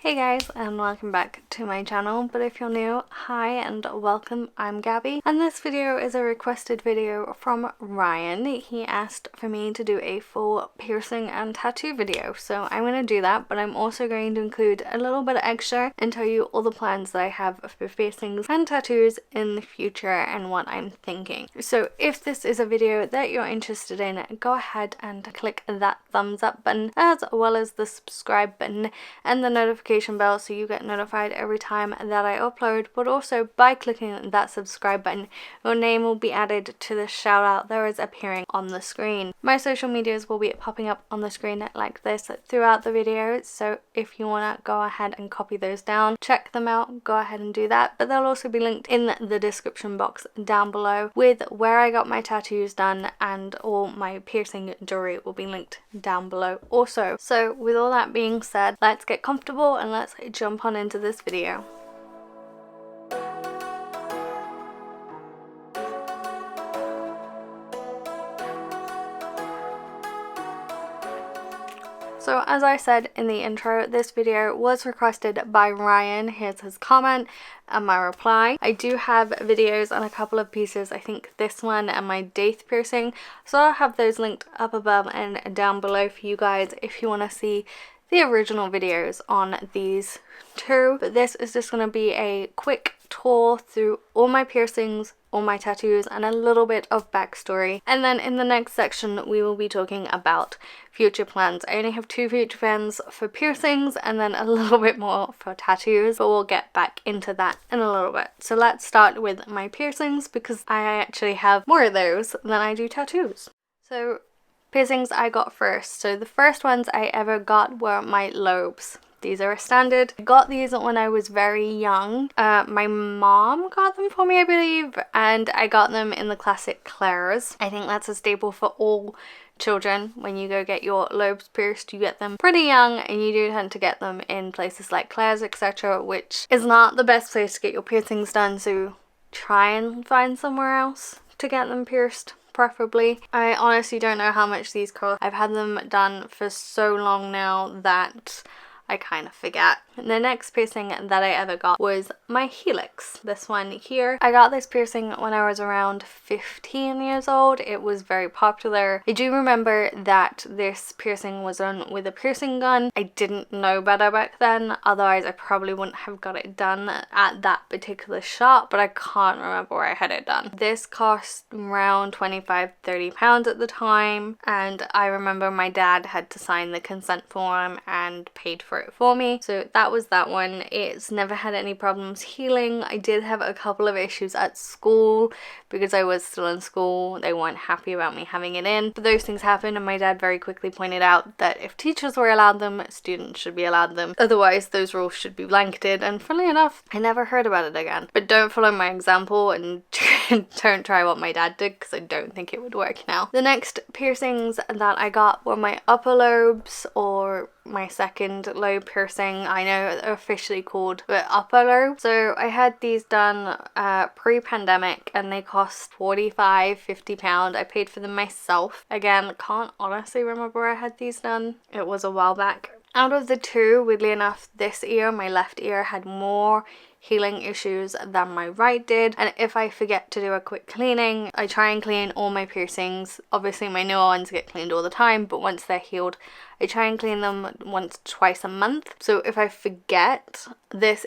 Hey guys, and welcome back to my channel. But if you're new, hi and welcome. I'm Gabby, and this video is a requested video from Ryan. He asked for me to do a full piercing and tattoo video, so I'm going to do that, but I'm also going to include a little bit of extra and tell you all the plans that I have for piercings and tattoos in the future and what I'm thinking. So if this is a video that you're interested in, go ahead and click that thumbs up button as well as the subscribe button and the notification bell so you get notified every time that I upload. But also by clicking that subscribe button, your name will be added to the shout out that is appearing on the screen. My social medias will be popping up on the screen like this throughout the video, so if you want to go ahead and copy those down, check them out, go ahead and do that. But they'll also be linked in the description box down below with where I got my tattoos done, and all my piercing jewelry will be linked down below also. So with all that being said, let's get comfortable and let's jump on into this video. So as I said in the intro, this video was requested by Ryan. Here's his comment and my reply. I do have videos on a couple of pieces, I think this one and my Daith piercing, so I'll have those linked up above and down below for you guys if you want to see the original videos on these two. But this is just going to be a quick tour through all my piercings, all my tattoos, and a little bit of backstory. And then in the next section we will be talking about future plans. I only have 2 future plans for piercings and then a little bit more for tattoos, but we'll get back into that in a little bit. So let's start with my piercings because I actually have more of those than I do tattoos. So piercings I got first. So the first ones I ever got were my lobes. These are a standard. I got these when I was very young. My mom got them for me, I believe, and I got them in the classic Claire's. I think that's a staple for all children. When you go get your lobes pierced, you get them pretty young, and you do tend to get them in places like Claire's, etc., which is not the best place to get your piercings done, so try and find somewhere else to get them pierced, preferably. I honestly don't know how much these cost. I've had them done for so long now that I kind of forget. The next piercing that I ever got was my Helix. This one here. I got this piercing when I was around 15 years old. It was very popular. I do remember that this piercing was done with a piercing gun. I didn't know better back then, otherwise I probably wouldn't have got it done at that particular shop, but I can't remember where I had it done. This cost around £25–30 at the time, and I remember my dad had to sign the consent form and paid for it for me. So that was that one. It's never had any problems healing. I did have a couple of issues at school because I was still in school. They weren't happy about me having it in, but those things happen, and my dad very quickly pointed out that if teachers were allowed them, students should be allowed them. Otherwise those rules should be blanketed, and funnily enough, I never heard about it again. But don't follow my example and don't try what my dad did, because I don't think it would work now. The next piercings that I got were my upper lobes, or my second lobe piercing. I know they're officially called the upper lobe. So I had these done pre-pandemic, and they cost £45–50. I paid for them myself. Again, can't honestly remember where I had these done. It was a while back. Out of the two, weirdly enough, this ear, my left ear, had more healing issues than my right did, and if I forget to do a quick cleaning, I try and clean all my piercings. Obviously my newer ones get cleaned all the time, but once they're healed I try and clean them once, twice a month. So if I forget, this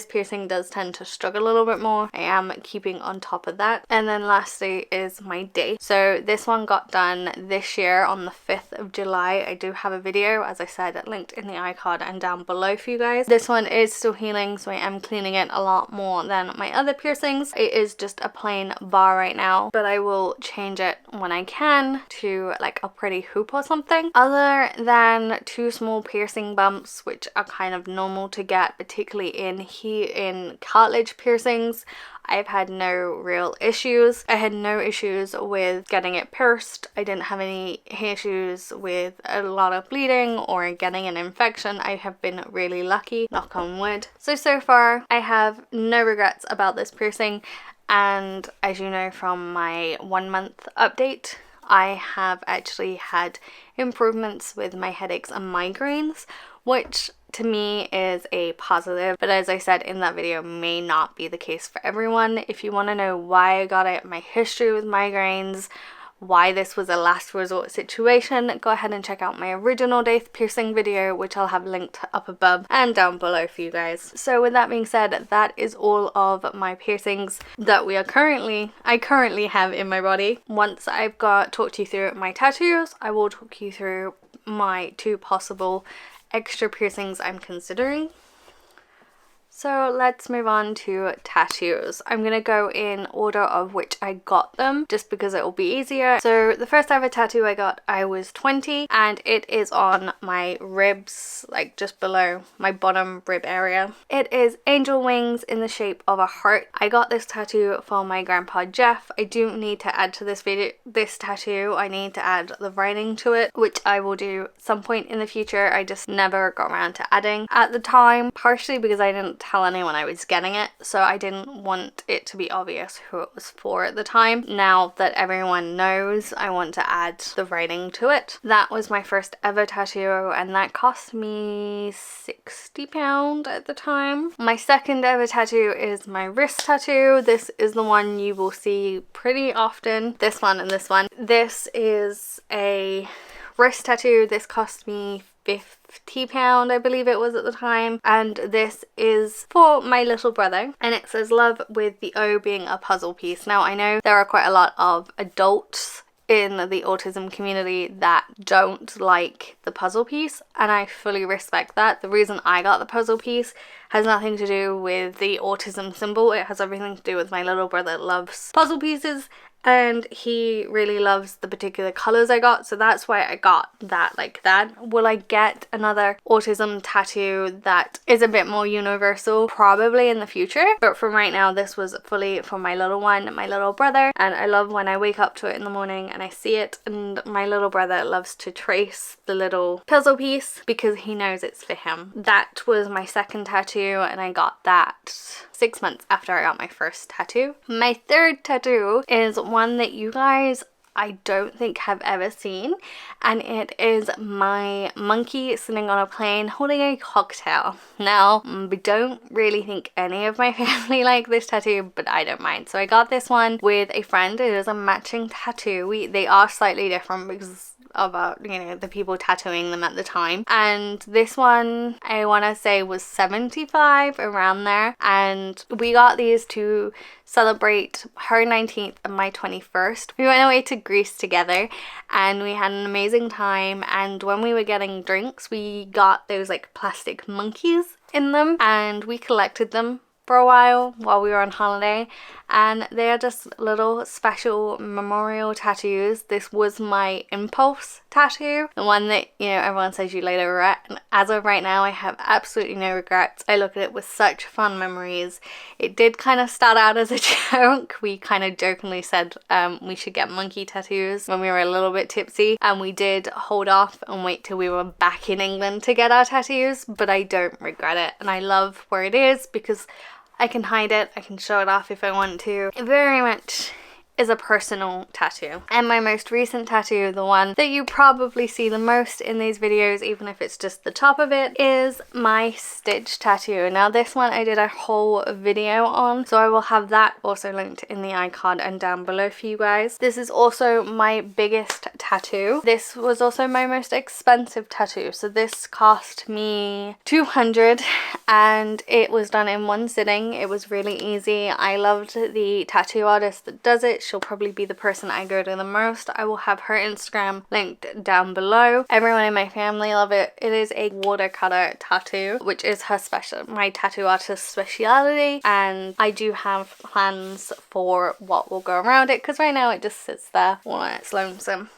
piercing does tend to struggle a little bit more. I am keeping on top of that. And then lastly is my Daith. So this one got done this year on the 5th of July. I do have a video, as I said, linked in the iCard and down below for you guys. This one is still healing, so I am cleaning it a lot more than my other piercings. It is just a plain bar right now, but I will change it when I can to like a pretty hoop or something. Other than 2 small piercing bumps, which are kind of normal to get, particularly in cartilage piercings, I've had no real issues. I had no issues with getting it pierced. I didn't have any issues with a lot of bleeding or getting an infection. I have been really lucky, knock on wood. So far I have no regrets about this piercing, and as you know from my 1-month update, I have actually had improvements with my headaches and migraines, which to me is a positive, but as I said in that video, may not be the case for everyone. If you want to know why I got it, my history with migraines, why this was a last resort situation, go ahead and check out my original Daith Piercing video, which I'll have linked up above and down below for you guys. So with that being said, that is all of my piercings that I currently have in my body. Once I've talked you through my tattoos, I will talk you through my 2 possible extra piercings I'm considering. So let's move on to tattoos. I'm going to go in order of which I got them, just because it will be easier. So the first ever tattoo I got, I was 20, and it is on my ribs, like just below my bottom rib area. It is angel wings in the shape of a heart. I got this tattoo for my grandpa Jeff. I do need to add to this tattoo, I need to add the writing to it, which I will do some point in the future. I just never got around to adding at the time, partially because I didn't tell anyone I was getting it, so I didn't want it to be obvious who it was for at the time. Now that everyone knows, I want to add the writing to it. That was my first ever tattoo, and that cost me £60 at the time. My second ever tattoo is my wrist tattoo. This is the one you will see pretty often. This one and this one. This is a wrist tattoo. This cost me £50, I believe it was at the time, and this is for my little brother, and it says love, with the O being a puzzle piece. Now I know there are quite a lot of adults in the autism community that don't like the puzzle piece, and I fully respect that. The reason I got the puzzle piece has nothing to do with the autism symbol. It has everything to do with my little brother loves puzzle pieces, and he really loves the particular colors I got, so that's why I got that like that. Will I get another autism tattoo that is a bit more universal? Probably in the future, but for right now this was fully for my little one, my little brother, and I love when I wake up to it in the morning and I see it, and my little brother loves to trace the little puzzle piece because he knows it's for him. That was my second tattoo, and I got that 6 months after I got my first tattoo. My third tattoo is one that you guys I don't think have ever seen, and it is my monkey sitting on a plane holding a cocktail. Now, we don't really think any of my family like this tattoo, but I don't mind. So I got this one with a friend. It is a matching tattoo. They are slightly different because of the people tattooing them at the time, and this one I want to say was 75, around there, and we got these to celebrate her 19th and my 21st. We went away to Greece together and we had an amazing time, and when we were getting drinks we got those like plastic monkeys in them, and we collected them for a while we were on holiday, and they are just little special memorial tattoos. This was my impulse tattoo, the one that everyone says you later regret, and as of right now I have absolutely no regrets. I look at it with such fun memories. It did kind of start out as a joke. We kind of jokingly said we should get monkey tattoos when we were a little bit tipsy, and we did hold off and wait till we were back in England to get our tattoos, but I don't regret it, and I love where it is because I can hide it, I can show it off if I want to. It very much is a personal tattoo. And my most recent tattoo, the one that you probably see the most in these videos, even if it's just the top of it, is my stitch tattoo. Now this one I did a whole video on, so I will have that also linked in the iCard and down below for you guys. This is also my biggest tattoo. This was also my most expensive tattoo, so this cost me $200 and it was done in one sitting. It was really easy. I loved the tattoo artist that does it. She'll probably be the person I go to the most. I will have her Instagram linked down below. Everyone in my family love it. It is a watercolor tattoo, which is my tattoo artist's speciality, and I do have plans for what will go around it because right now it just sits there while it's lonesome.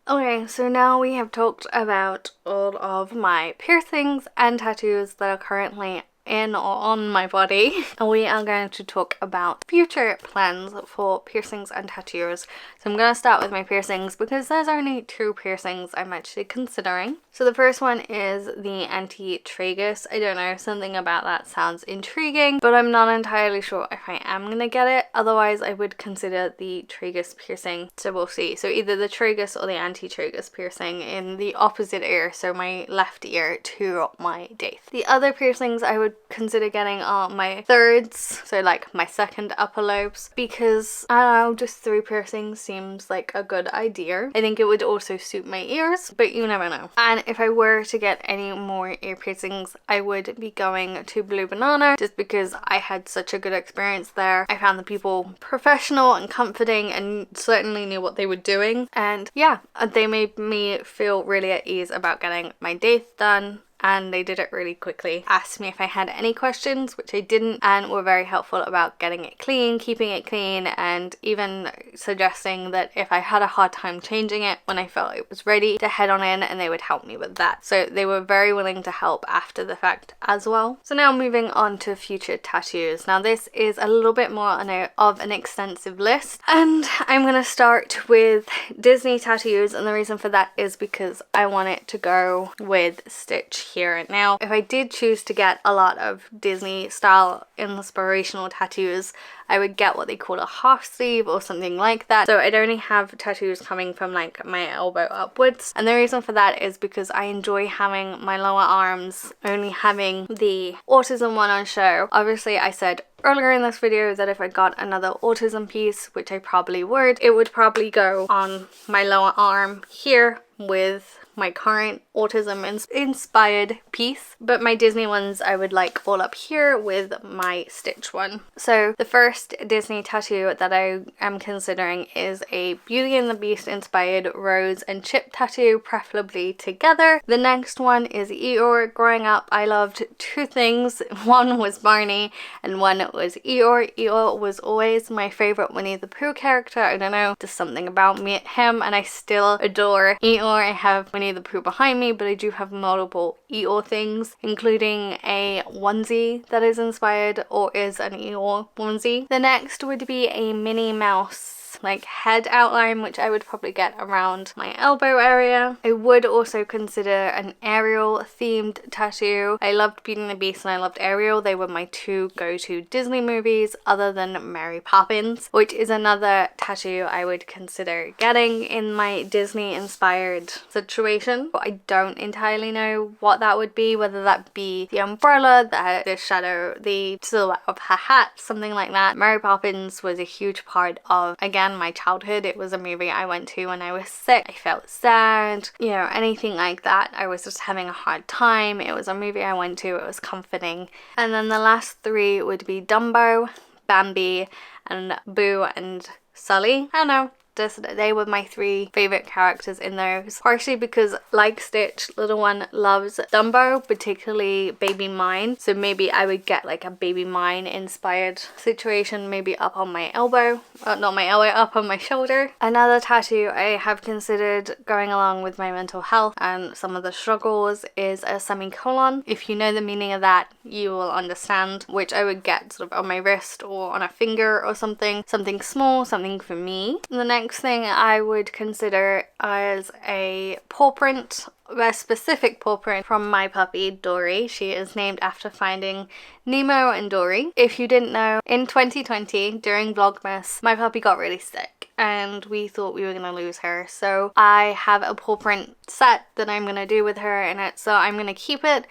Okay, so now we have talked about all of my piercings and tattoos that are currently in or on my body, and we are going to talk about future plans for piercings and tattoos. So I'm going to start with my piercings because there's only 2 piercings I'm actually considering. So the first one is the anti-tragus. I don't know, something about that sounds intriguing, but I'm not entirely sure if I am gonna get it. Otherwise I would consider the tragus piercing, so we'll see. So either the tragus or the anti-tragus piercing in the opposite ear, so my left ear to my Daith. The other piercings I would consider getting are my thirds, so like my second upper lobes, because I don't know, just 3 piercings seems like a good idea. I think it would also suit my ears, but you never know. And if I were to get any more ear piercings, I would be going to Blue Banana, just because I had such a good experience there. I found the people professional and comforting and certainly knew what they were doing, and yeah, they made me feel really at ease about getting my Daith done. And they did it really quickly. Asked me if I had any questions, which I didn't, and were very helpful about getting it clean, keeping it clean, and even suggesting that if I had a hard time changing it when I felt it was ready, to head on in and they would help me with that. So they were very willing to help after the fact as well. So now moving on to future tattoos. Now this is a little bit more of an extensive list, and I'm going to start with Disney tattoos, and the reason for that is because I want it to go with Stitch here and now. If I did choose to get a lot of Disney style inspirational tattoos, I would get what they call a half sleeve or something like that. So I'd only have tattoos coming from like my elbow upwards, and the reason for that is because I enjoy having my lower arms only having the autism one on show. Obviously I said earlier in this video that if I got another autism piece, which I probably would, it would probably go on my lower arm here with my current autism inspired piece, but my Disney ones I would like all up here with my Stitch one. So the first Disney tattoo that I am considering is a Beauty and the Beast inspired rose and chip tattoo, preferably together. The next one is Eeyore. Growing up I loved 2 things. One was Barney and one was Eeyore. Eeyore was always my favorite Winnie the Pooh character. I don't know, just something about him, and I still adore Eeyore. I have Winnie the Pooh behind me, but I do have multiple Eeyore things, including a onesie that is inspired or is an Eeyore onesie. The next would be a Minnie Mouse like head outline, which I would probably get around my elbow area. I would also consider an Ariel themed tattoo. I loved Beauty and the Beast and I loved Ariel. They were my 2 go-to Disney movies other than Mary Poppins, which is another tattoo I would consider getting in my Disney inspired situation. But I don't entirely know what that would be, whether that be the umbrella, the shadow, the silhouette of her hat, something like that. Mary Poppins was a huge part of, again, my childhood. It was a movie I went to when I was sick. I felt sad, you know, anything like that. I was just having a hard time. It was a movie I went to. It was comforting. And then the last 3 would be Dumbo, Bambi, and Boo and Sully. I don't know. They were my 3 favorite characters in those, partially because like Stitch, little one loves Dumbo, particularly Baby Mine, so maybe I would get like a Baby Mine inspired situation, maybe up on my elbow, not my elbow, up on my shoulder. Another tattoo I have considered going along with my mental health and some of the struggles is a semicolon. If you know the meaning of that, you will understand, which I would get sort of on my wrist or on a finger or something small, something for me. And the next thing I would consider as a paw print, a specific paw print from my puppy Dory. She is named after finding Nemo and Dory. If you didn't know, in 2020 during Vlogmas my puppy got really sick and we thought we were gonna lose her, so I have a paw print set that I'm gonna do with her in it, so I'm gonna keep it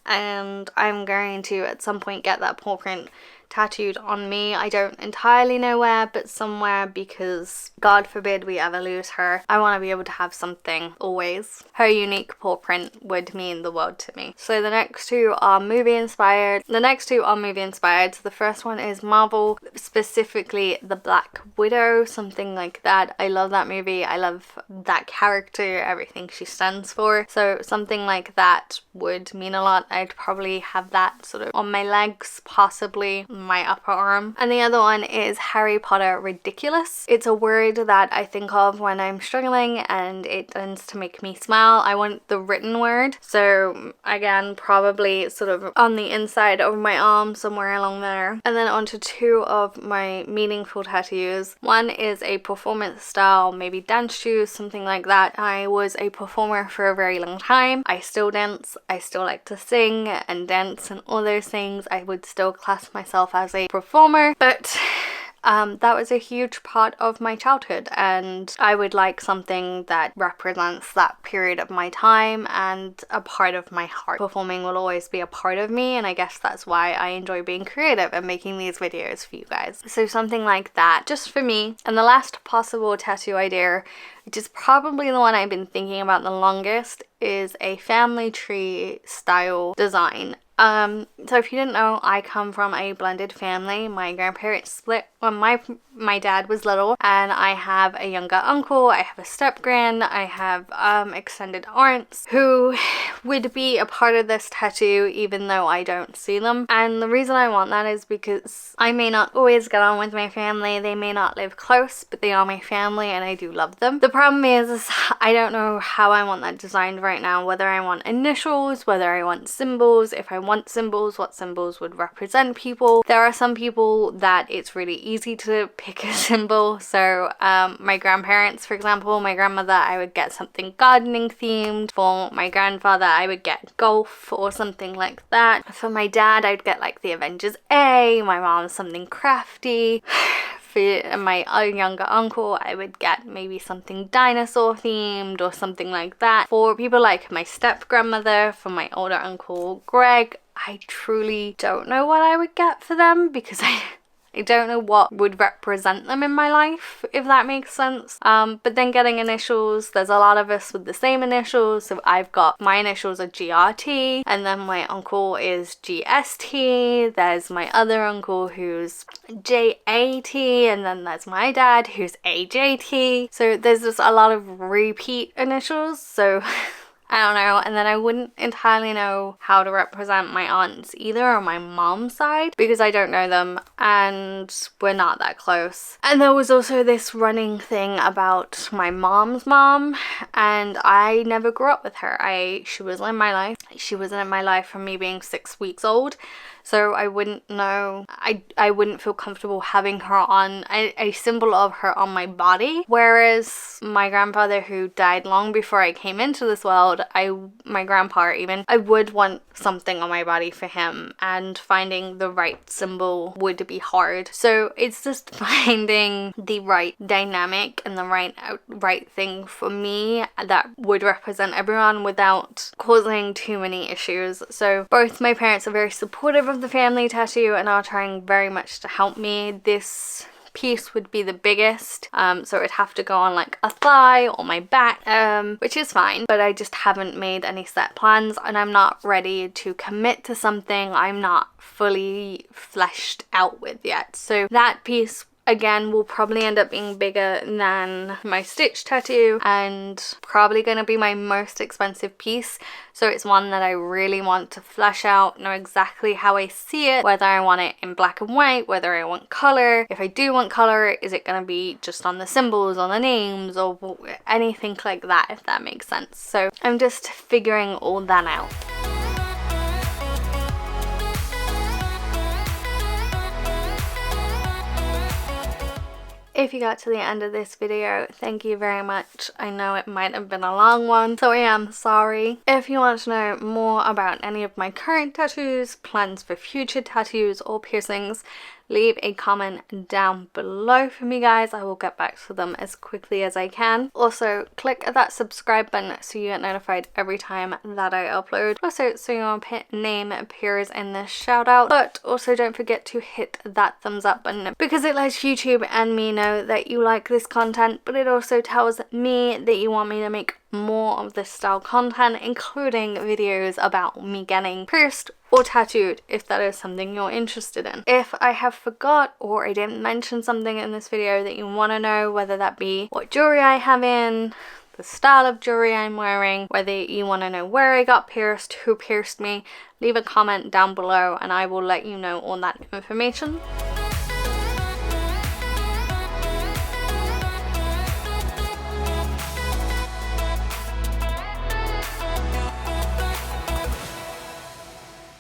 and I'm going to at some point get that paw print tattooed on me. I don't entirely know where, but somewhere, because God forbid we ever lose her. I want to be able to have something always. Her unique paw print would mean the world to me. So the next 2 are movie inspired. So the first one is Marvel, specifically the Black Widow, something like that. I love that movie. I love that character, everything she stands for. So something like that would mean a lot. I'd probably have that sort of on my legs, possibly. my upper arm. And the other one is Harry Potter ridiculous. It's a word that I think of when I'm struggling and it tends to make me smile. I want the written word. So again, probably sort of on the inside of my arm, somewhere along there. And then onto two of my meaningful tattoos. One is a performance style, maybe dance shoes, something like that. I was a performer for a very long time. I still dance. I still like to sing and dance and all those things. I would still class myself as a performer, but that was a huge part of my childhood, and I would like something that represents that period of my time and a part of my heart. Performing will always be a part of me, and I guess that's why I enjoy being creative and making these videos for you guys. So something like that, just for me. And the last possible tattoo idea, which is probably the one I've been thinking about the longest, is a family tree style design. So if you didn't know, I come from a blended family. My grandparents split when my dad was little, and I have a younger uncle, I have a step-grand, I have extended aunts who would be a part of this tattoo even though I don't see them. And the reason I want that is because I may not always get on with my family, they may not live close, but they are my family and I do love them. The problem is I don't know how I want that designed right now, whether I want initials, whether I want symbols. If I want symbols, what symbols would represent people. There are some people that it's really easy to pick a symbol. So my grandparents, for example, my grandmother, I would get something gardening themed. For my grandfather, I would get golf or something like that. For my dad, I'd get like the Avengers A. My mom, something crafty. For my younger uncle, I would get maybe something dinosaur themed or something like that. For people like my step grandmother, for my older uncle Greg, I truly don't know what I would get for them because I don't know what would represent them in my life, if that makes sense. But then getting initials, there's a lot of us with the same initials. So I've got, my initials are GRT, and then my uncle is GST. There's my other uncle who's JAT, and then there's my dad who's AJT. So there's just a lot of repeat initials. So I don't know. And then I wouldn't entirely know how to represent my aunts either, on my mom's side, because I don't know them and we're not that close. And there was also this running thing about my mom's mom, and I never grew up with her. She wasn't in my life. She wasn't in my life from me being 6 weeks old. So I wouldn't know, I wouldn't feel comfortable having her on, a symbol of her on my body. Whereas my grandfather, who died long before I came into this world, my grandpa even, I would want something on my body for him, and finding the right symbol would be hard. So it's just finding the right dynamic and the right thing for me that would represent everyone without causing too many issues. So both my parents are very supportive of the family tattoo and are trying very much to help me. This piece would be the biggest, so it would have to go on like a thigh or my back, which is fine, but I just haven't made any set plans and I'm not ready to commit to something I'm not fully fleshed out with yet. So that piece again will probably end up being bigger than my stitch tattoo and probably going to be my most expensive piece. So it's one that I really want to flesh out, know exactly how I see it, whether I want it in black and white, whether I want color. If I do want color, is it going to be just on the symbols, on the names, or anything like that, if that makes sense. So I'm just figuring all that out. If you got to the end of this video, thank you very much. I know it might have been a long one, so I am sorry. If you want to know more about any of my current tattoos, plans for future tattoos or piercings, leave a comment down below for me, guys. I will get back to them as quickly as I can. Also, click that subscribe button so you get notified every time that I upload. Also, so your name appears in this shout out. But also don't forget to hit that thumbs up button because it lets YouTube and me know that you like this content, but it also tells me that you want me to make more of this style content, including videos about me getting pierced or tattooed, if that is something you're interested in. If I have forgot or I didn't mention something in this video that you want to know, whether that be what jewelry I have in, the style of jewelry I'm wearing, whether you want to know where I got pierced, who pierced me, leave a comment down below and I will let you know all that information.